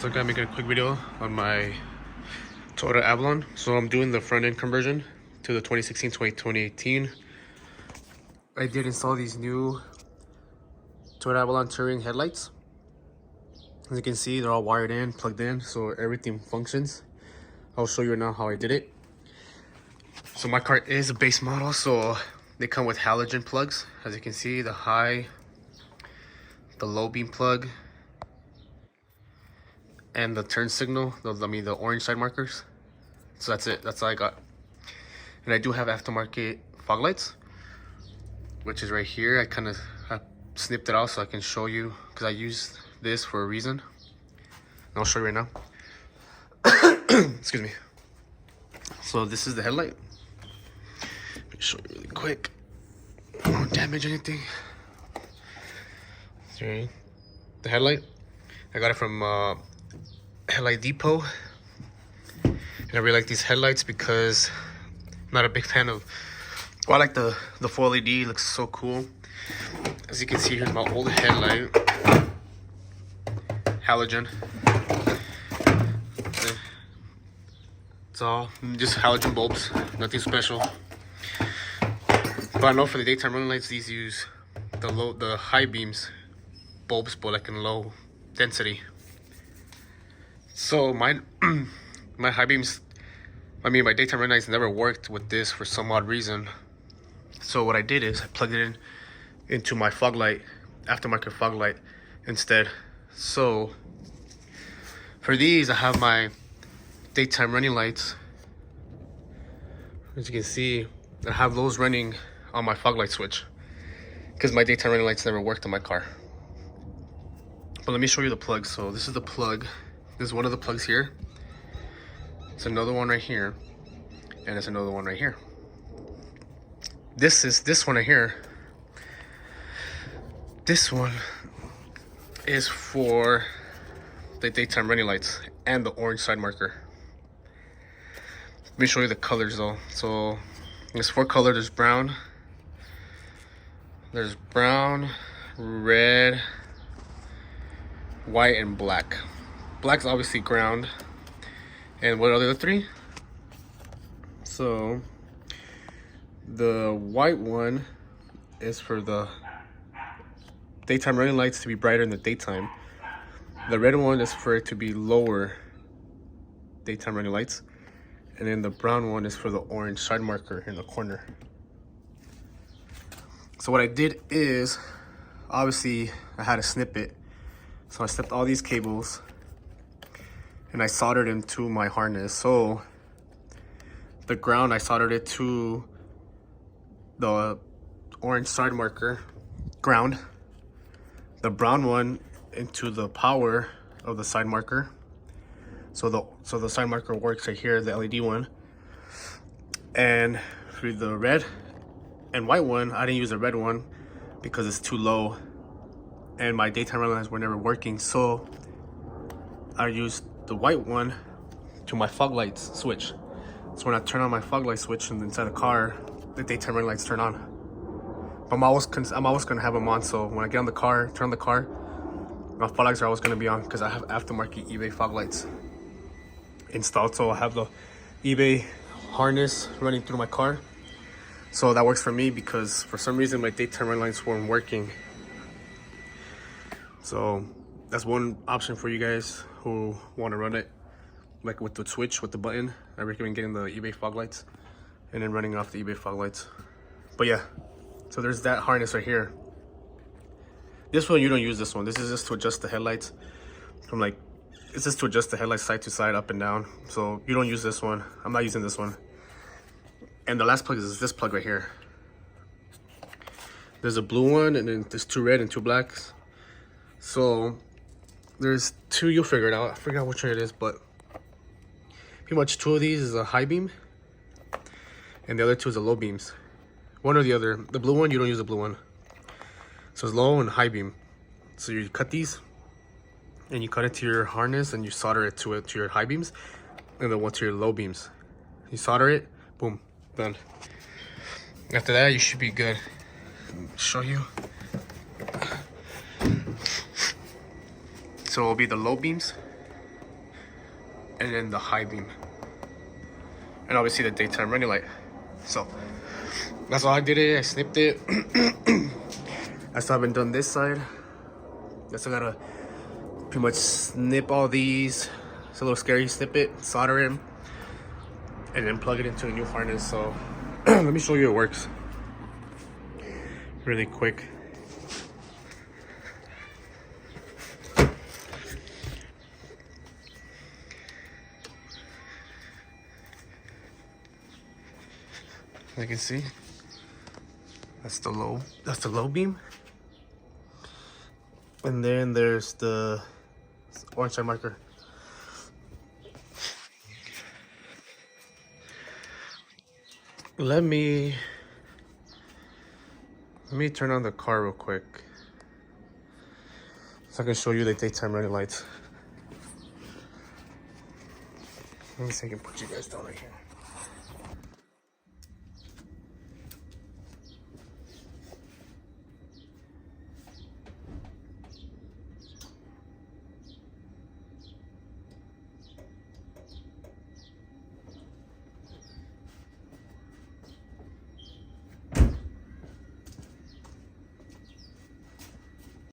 So I'm gonna make a quick video on my Toyota Avalon. So I'm doing the front end conversion to the 2016-2018. I did install these new Toyota Avalon Touring headlights. As you can see, they're all wired in, plugged in, so everything functions. I'll show you now how I did it. So my car is a base model, so they come with halogen plugs. As you can see, the high, the low beam plug, and the turn signal, the orange side markers. So that's it, that's all I got. And I do have aftermarket fog lights, which is right here. I snipped it out so I can show you, because I used this for a reason. And I'll show you right now. Excuse me. So this is the headlight. Let me show you really quick. I don't damage anything. Okay. The headlight, I got it from Headlight Depot, and I really like these headlights because I'm not a big fan of, well, I like the full LED. It looks so cool. As you can see, here's my old headlight, halogen. It's all just halogen bulbs, nothing special. But I know for the daytime running lights, these use the high beams bulbs, but like in low density. So my high beams, my daytime running lights never worked with this for some odd reason. So what I did is I plugged it into my fog light, aftermarket fog light instead. So for these, I have my daytime running lights. As you can see, I have those running on my fog light switch because my daytime running lights never worked on my car. But let me show you the plugs. So this is the plug. This is one of the plugs here. It's another one right here, and it's another one right here. This one right here. This one is for the daytime running lights and the orange side marker. Let me show you the colors though. So there's 4 colors. There's brown, red, white, and black. Black's obviously ground. And what are the other 3? So the white one is for the daytime running lights to be brighter in the daytime. The red one is for it to be lower daytime running lights. And then the brown one is for the orange side marker in the corner. So what I did is, obviously I had to snip it. So I snipped all these cables and I soldered them to my harness. So the ground, I soldered it to the orange side marker ground. The brown one into the power of the side marker. So the side marker works right here, the LED one. And for the red and white one, I didn't use the red one because it's too low and my daytime running lights were never working. So I used the white one to my fog lights switch. So when I turn on my fog light switch inside the car, the daytime running lights turn on. But I'm always gonna have them on. So when I get on the car, turn on the car, my fog lights are always gonna be on because I have aftermarket eBay fog lights installed. So I have the eBay harness running through my car. So that works for me because for some reason my daytime running lights weren't working. So that's one option for you guys who want to run it like with the switch, with the button. I recommend getting the eBay fog lights and then running off the eBay fog lights. But yeah, so there's that harness right here. This one, you don't use this one. This is just to adjust the headlights from it's just to adjust the headlights side to side, up and down. So you don't use this one. I'm not using this one. And the last plug is this plug right here. There's a blue one, and then there's 2 red and 2 blacks. So there's 2, you'll figure it out. I forgot which one it is, but pretty much 2 of these is a high beam and the other 2 is a low beams. One or the other. The blue one, you don't use the blue one. So it's low and high beam. So you cut these and you cut it to your harness and you solder it to your high beams, and then one to your low beams. You solder it, boom, done. After that, you should be good. Show you. So it'll be the low beams and then the high beam, and obviously the daytime running light. So that's all I did. I snipped it. I still haven't done this side. I still gotta pretty much snip all these. It's a little scary. Snip it, solder it, and then plug it into a new harness. So let me show you it works really quick. You can see that's the low beam, and then there's the orange side marker. Let me turn on the car real quick so I can show you the daytime running lights. Let me see if I can put you guys down right here.